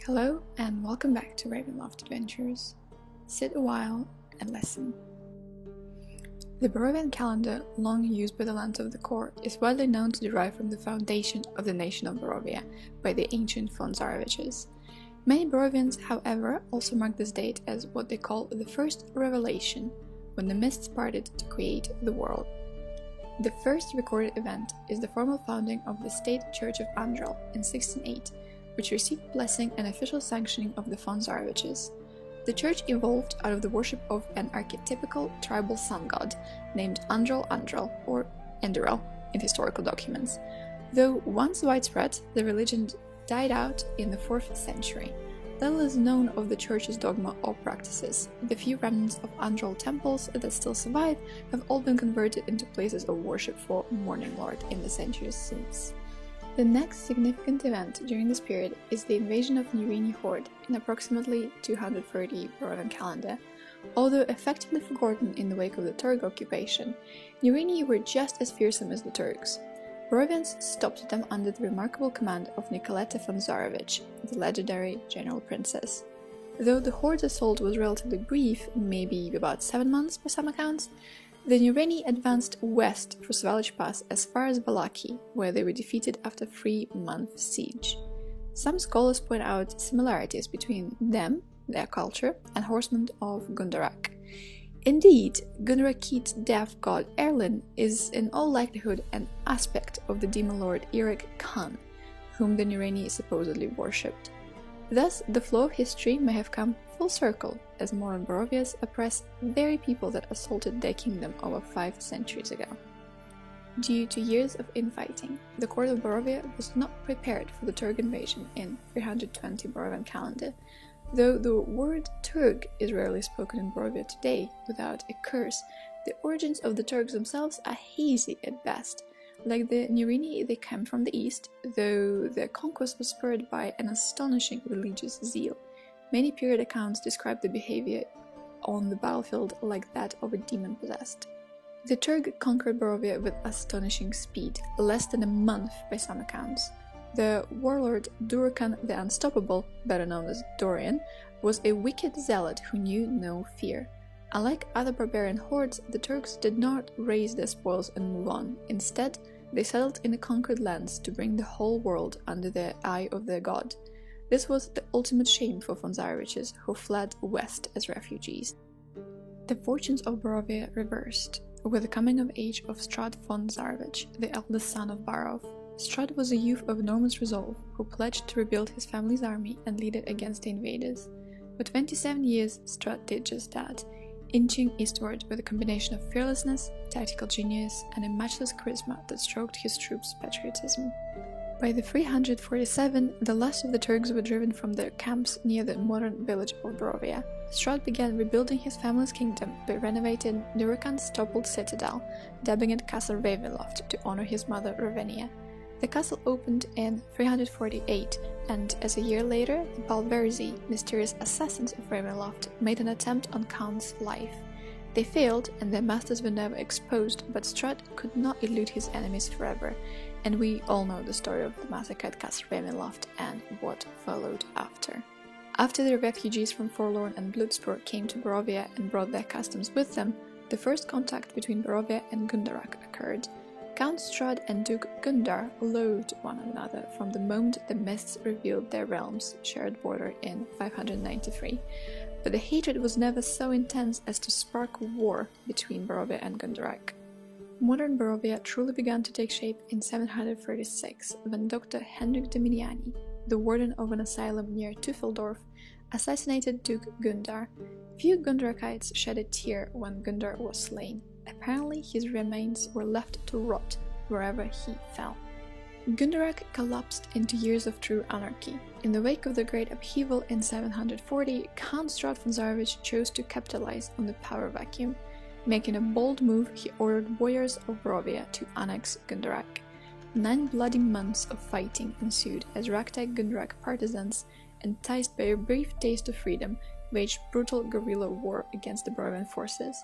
Hello and welcome back to Ravenloft Adventures. Sit a while and listen. The Barovian calendar, long used by the lands of the core, is widely known to derive from the foundation of the nation of Barovia by the ancient von Zaroviches. Many Barovians, however, also mark this date as what they call the first revelation, when the mists parted to create the world. The first recorded event is the formal founding of the State Church of Andral in 1608, which received blessing and official sanctioning of the von Zaroviches. The church evolved out of the worship of an archetypical tribal sun god named Andral or Enderel in historical documents. Though once widespread, the religion died out in the 4th century. Little is known of the church's dogma or practices. The few remnants of Andral temples that still survive have all been converted into places of worship for Morning Lord in the centuries since. The next significant event during this period is the invasion of Nureni horde in approximately 230 Barovian calendar. Although effectively forgotten in the wake of the Turk occupation, Nureni were just as fearsome as the Turks. Barovians stopped them under the remarkable command of Nicoleta von Zarovich, the legendary general princess. Though the horde's assault was relatively brief, maybe about 7 months by some accounts, the Nureni advanced west through Svalich Pass as far as Valaki, where they were defeated after a 3-month siege. Some scholars point out similarities between them, their culture, and horsemen of Gundarak. Indeed, Gundarakite death god Erlin is in all likelihood an aspect of the demon lord Erik Khan, whom the Nureni supposedly worshipped. Thus, the flow of history may have come full circle, as modern Barovias oppress the very people that assaulted their kingdom over 5 centuries ago. Due to years of infighting, the court of Barovia was not prepared for the Turk invasion in 320 Barovian calendar. Though the word Turk is rarely spoken in Barovia today without a curse, the origins of the Turks themselves are hazy at best. Like the Nureni, they came from the east, though their conquest was spurred by an astonishing religious zeal. Many period accounts describe the behavior on the battlefield like that of a demon-possessed. The Turk conquered Barovia with astonishing speed, less than a month by some accounts. The warlord Durokan the Unstoppable, better known as Dorian, was a wicked zealot who knew no fear. Unlike other barbarian hordes, the Turks did not raise their spoils and move on. Instead, they settled in the conquered lands to bring the whole world under the eye of their god. This was the ultimate shame for von Zaroviches, who fled west as refugees. The fortunes of Barovia reversed, with the coming of age of Strad von Zarovich, the eldest son of Barov. Strad was a youth of enormous resolve, who pledged to rebuild his family's army and lead it against the invaders. For 27 years, Strad did just that, inching eastward with a combination of fearlessness, tactical genius, and a matchless charisma that stroked his troops' patriotism. By the 347, the last of the Turks were driven from their camps near the modern village of Barovia. Strad began rebuilding his family's kingdom by renovating Durokan's toppled citadel, dubbing it Castle Ravenloft to honor his mother Ravenia. The castle opened in 348, and as a year later, the Balverzi, mysterious assassins of Ravenloft, made an attempt on Khan's life. They failed, and their masters were never exposed, but Strad could not elude his enemies forever, and we all know the story of the massacre at Castle Ravenloft and what followed after. After the refugees from Forlorn and Bloodspur came to Barovia and brought their customs with them, the first contact between Barovia and Gundarak occurred. Count Strad and Duke Gundar loathed one another from the moment the mists revealed their realms' shared border in 593, but the hatred was never so intense as to spark war between Barovia and Gundarak. Modern Barovia truly began to take shape in 736 when Dr. Henrik Dominiani, the warden of an asylum near Tüffeldorf, assassinated Duke Gundar. Few Gundarakites shed a tear when Gundar was slain. Apparently, his remains were left to rot wherever he fell. Gundarak collapsed into years of true anarchy. In the wake of the Great Upheaval in 740, Count Strad von Zarovich chose to capitalize on the power vacuum. Making a bold move, he ordered warriors of Barovia to annex Gundarak. 9 bloody months of fighting ensued as ragtag Gundarak partisans, enticed by a brief taste of freedom, waged brutal guerrilla war against the Barovian forces.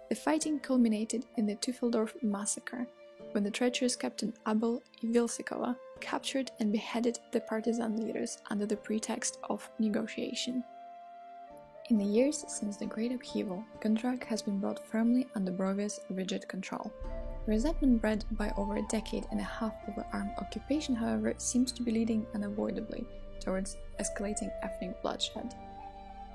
The fighting culminated in the Tüffeldorf massacre, when the treacherous Captain Abel Ivilsikova captured and beheaded the partisan leaders under the pretext of negotiation. In the years since the Great Upheaval, Gundrak has been brought firmly under Barovia's rigid control. Resentment bred by over a decade and a half of armed occupation, however, seems to be leading unavoidably towards escalating ethnic bloodshed.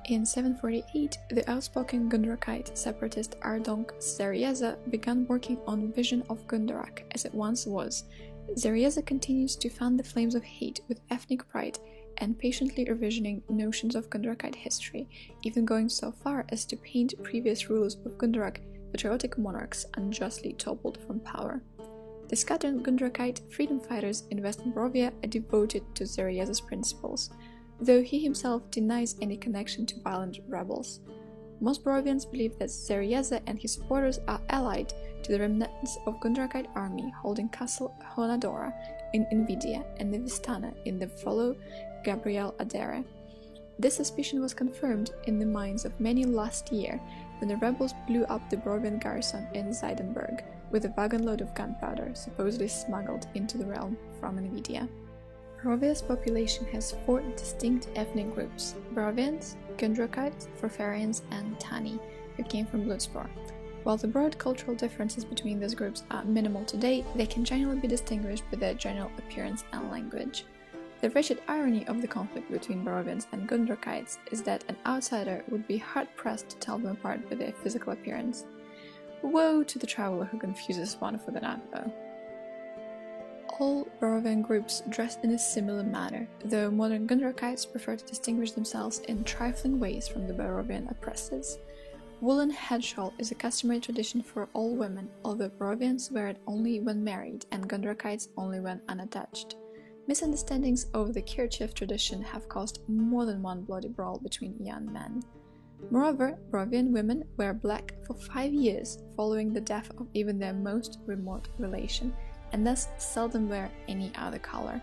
In 748, the outspoken Gundrakite separatist Ardonk Zarieza began working on vision of Gundarak as it once was. Zarieza continues to fan the flames of hate with ethnic pride and patiently revisioning notions of Gundrakite history, even going so far as to paint previous rulers of Gundarak patriotic monarchs unjustly toppled from power. The scattered Gundrakite freedom fighters in Western Barovia are devoted to Zarieza's principles, though he himself denies any connection to violent rebels. Most Barovians believe that Zarieza and his supporters are allied to the remnants of Gundrakite army holding Castle Honadora in Invidia and the Vistana in the Follow Gabriel Adere. This suspicion was confirmed in the minds of many last year when the rebels blew up the Barovian garrison in Zeidenberg with a wagon load of gunpowder supposedly smuggled into the realm from Invidia. Barovia's population has 4 distinct ethnic groups: Barovians, Gundrakites, Forfarians, and Tani, who came from Bloodspore. While the broad cultural differences between these groups are minimal today, they can generally be distinguished by their general appearance and language. The wretched irony of the conflict between Barovians and Gundrakites is that an outsider would be hard-pressed to tell them apart by their physical appearance. Woe to the traveler who confuses one for the though. All Barovian groups dress in a similar manner, though modern Gundrakites prefer to distinguish themselves in trifling ways from the Barovian oppressors. Woolen headshawl is a customary tradition for all women, although Barovians wear it only when married and Gundrakites only when unattached. Misunderstandings over the kerchief tradition have caused more than one bloody brawl between young men. Moreover, Barovian women wear black for 5 years following the death of even their most remote relation, and thus seldom wear any other color.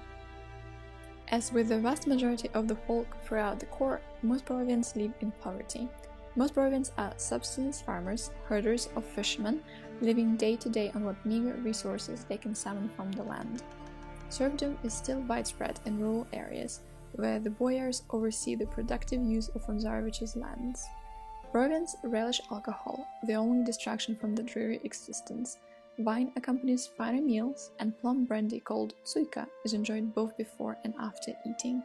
As with the vast majority of the folk throughout the core, most Barovians live in poverty. Most Barovians are subsistence farmers, herders or fishermen, living day to day on what meager resources they can summon from the land. Serfdom is still widespread in rural areas, where the boyars oversee the productive use of von Zarevich's lands. Barovians relish alcohol, the only distraction from the dreary existence. Wine accompanies finer meals, and plum brandy called tsuika is enjoyed both before and after eating.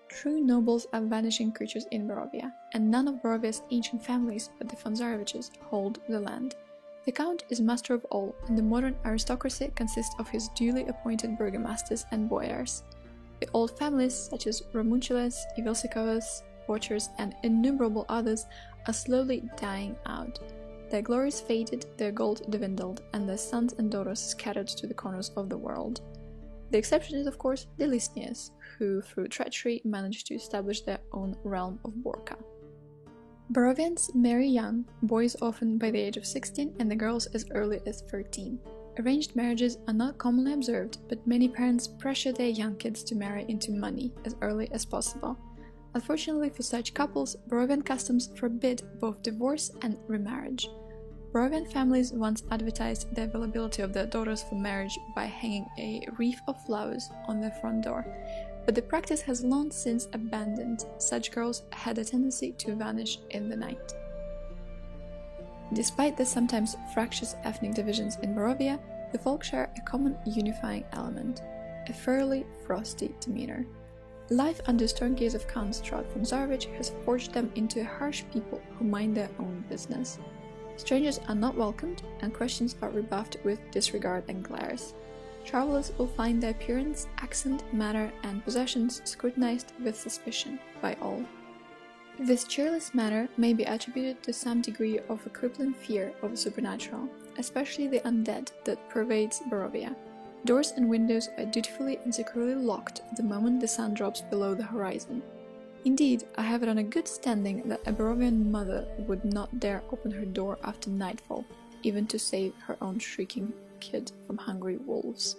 True nobles are vanishing creatures in Barovia, and none of Barovia's ancient families but the von Zareviches hold the land. The Count is master of all, and the modern aristocracy consists of his duly appointed burgomasters and boyars. The old families, such as Romuncules, Ivilsikovas, Watchers, and innumerable others, are slowly dying out. Their glories faded, their gold dwindled, and their sons and daughters scattered to the corners of the world. The exception is, of course, the Listnias, who, through treachery, managed to establish their own realm of Borka. Barovians marry young, boys often by the age of 16 and the girls as early as 13. Arranged marriages are not commonly observed, but many parents pressure their young kids to marry into money as early as possible. Unfortunately for such couples, Barovian customs forbid both divorce and remarriage. Barovian families once advertised the availability of their daughters for marriage by hanging a wreath of flowers on their front door, but the practice has long since abandoned. Such girls had a tendency to vanish in the night. Despite the sometimes fractious ethnic divisions in Barovia, the folk share a common unifying element: a fairly frosty demeanor. Life under stern gaze of Count Strahd von Zarevich has forged them into harsh people who mind their own business. Strangers are not welcomed, and questions are rebuffed with disregard and glares. Travelers will find their appearance, accent, manner, and possessions scrutinized with suspicion by all. This cheerless manner may be attributed to some degree of a crippling fear of the supernatural, especially the undead that pervades Barovia. Doors and windows are dutifully and securely locked the moment the sun drops below the horizon. Indeed, I have it on a good standing that a Barovian mother would not dare open her door after nightfall, even to save her own shrieking kid from hungry wolves.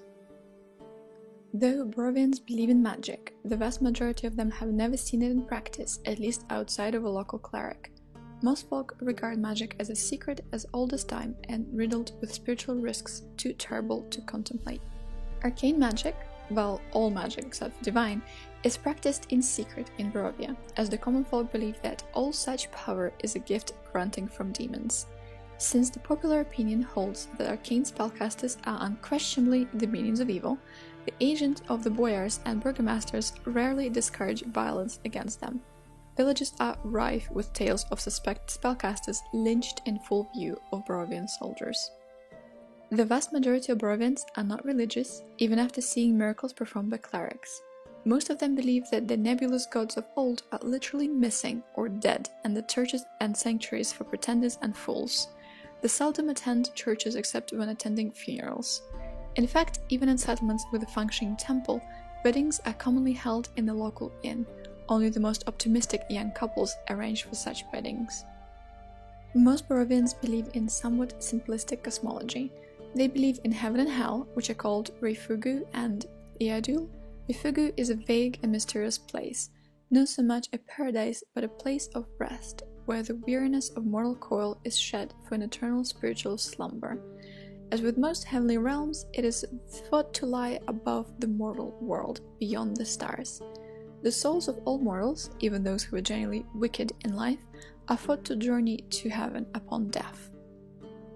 Though Barovians believe in magic, the vast majority of them have never seen it in practice, at least outside of a local cleric. Most folk regard magic as a secret as old as time and riddled with spiritual risks too terrible to contemplate. Arcane magic, well, all magic except divine, is practiced in secret in Barovia, as the common folk believe that all such power is a gift granting from demons. Since the popular opinion holds that arcane spellcasters are unquestionably the minions of evil, the agent of the boyars and burgomasters rarely discourage violence against them. Villages are rife with tales of suspected spellcasters lynched in full view of Barovian soldiers. The vast majority of Barovians are not religious, even after seeing miracles performed by clerics. Most of them believe that the nebulous gods of old are literally missing or dead, and that churches and sanctuaries for pretenders and fools. They seldom attend churches except when attending funerals. In fact, even in settlements with a functioning temple, weddings are commonly held in the local inn. Only the most optimistic young couples arrange for such weddings. Most Barovians believe in somewhat simplistic cosmology. They believe in heaven and hell, which are called Rifugu and Iadul. Rifugu is a vague and mysterious place, not so much a paradise but a place of rest, where the weariness of mortal coil is shed for an eternal spiritual slumber. As with most heavenly realms, it is thought to lie above the mortal world, beyond the stars. The souls of all mortals, even those who are genuinely wicked in life, are thought to journey to heaven upon death.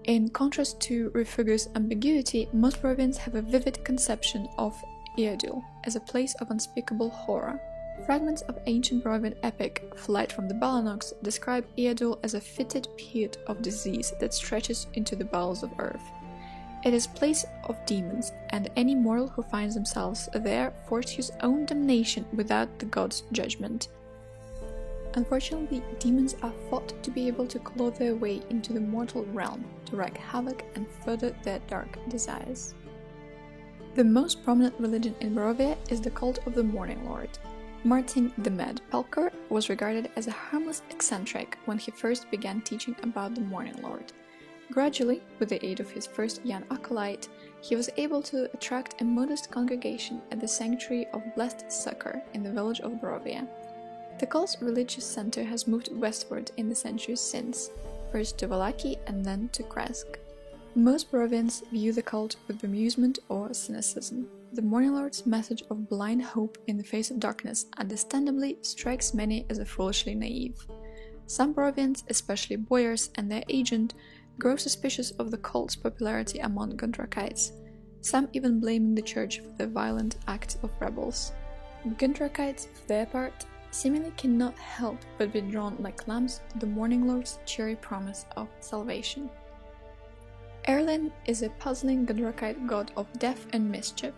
In contrast to Rifugu's ambiguity, most Barovians have a vivid conception of Iadul as a place of unspeakable horror. Fragments of ancient Barovian epic Flight from the Balanox describe Iadul as a fetid pit of disease that stretches into the bowels of earth. It is a place of demons, and any mortal who finds themselves there force his own damnation without the god's judgment. Unfortunately, demons are thought to be able to claw their way into the mortal realm to wreak havoc and further their dark desires. The most prominent religion in Barovia is the cult of the Morning Lord. Martin the Mad Pelker was regarded as a harmless eccentric when he first began teaching about the Morning Lord. Gradually, with the aid of his first young acolyte, he was able to attract a modest congregation at the sanctuary of Blessed Succor in the village of Barovia. The cult's religious center has moved westward in the centuries since, first to Valaki and then to Kresk. Most Barovians view the cult with bemusement or cynicism. The Morning Lord's message of blind hope in the face of darkness understandably strikes many as foolishly naive. Some Barovians, especially boyars and their agent, grow suspicious of the cult's popularity among Gundrakites, some even blaming the church for the violent acts of rebels. Gundrakites, for their part, seemingly cannot help but be drawn like lambs to the Morning Lord's cheery promise of salvation. Erlin is a puzzling Gundrakite god of death and mischief.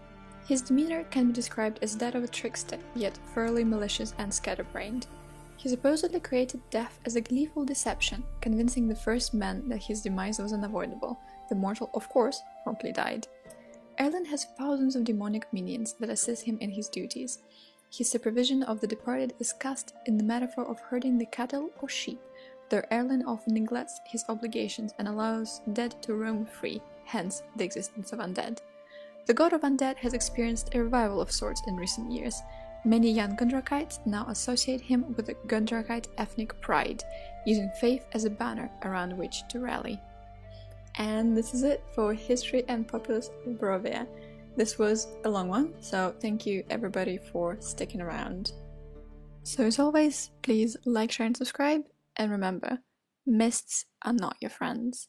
His demeanor can be described as that of a trickster, yet thoroughly malicious and scatterbrained. He supposedly created death as a gleeful deception, convincing the first man that his demise was unavoidable. The mortal, of course, promptly died. Erlin has thousands of demonic minions that assist him in his duties. His supervision of the departed is cast in the metaphor of herding the cattle or sheep, though Erlin often neglects his obligations and allows dead to roam free, hence the existence of undead. The god of undead has experienced a revival of sorts in recent years. Many young Gundrakites now associate him with the Gundrakite ethnic pride, using faith as a banner around which to rally. And this is it for History and Populace of Barovia. This was a long one, so thank you everybody for sticking around. So as always, please like, share and subscribe, and remember, mists are not your friends.